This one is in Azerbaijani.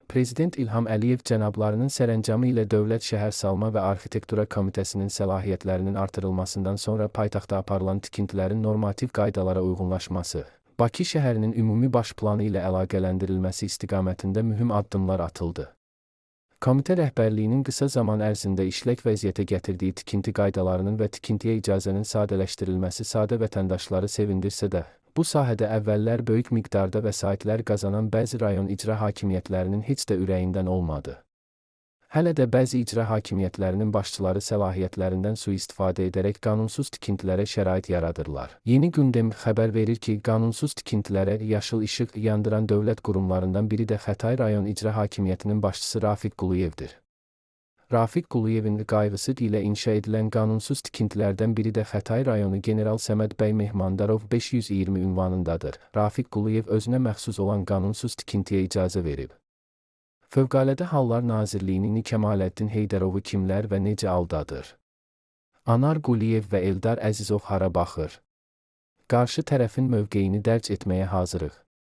Prezident İlham Əliyev cənablarının sərəncamı ilə Dövlət Şəhərsalma və Arxitektura Komitəsinin səlahiyyətlərinin artırılmasından sonra paytaxtda aparılan tikintilərin normativ qaydalara uyğunlaşması, Bakı şəhərinin ümumi baş planı ilə əlaqələndirilməsi istiqamətində mühüm addımlar atıldı. Komitə rəhbərliyinin qısa zaman ərzində işlək vəziyyətə gətirdiyi tikinti qaydalarının və tikintiyə icazənin sadələşdirilməsi sadə vətəndaşları sevindirsə də, bu sahədə əvvəllər böyük miqdarda vəsaitlər qazanan bəzi rayon icra hakimiyyətlərinin heç də ürəyindən olmadı. Hələ də bəzi icra hakimiyyətlərinin başçıları səlahiyyətlərindən sui-istifadə edərək qanunsuz tikintilərə şərait yaradırlar. Yeni Gündem xəbər verir ki, qanunsuz tikintilərə yaşıl işıq yandıran dövlət qurumlarından biri də Xətai rayon icra hakimiyyətinin başçısı Rafiq Quluyevdir. Rafiq Quluyevin qayğısı ilə inşa edilən qanunsuz tikintilərdən biri də Xətai rayonu General Səməd bəy Mehmandarov 520 ünvanındadır. Rafiq Quluyev özünə məxsus olan qanunsuz tikintiyə icazə verib. Fövqəladə Hallar Nazirliyinin Kəmaləddin Heydərovu kimlər və necə aldadır? Anar Quliyev və Eldar Əzizov hara baxır? Qarşı tərəfin mövqeyini dərc etməyə hazırıq.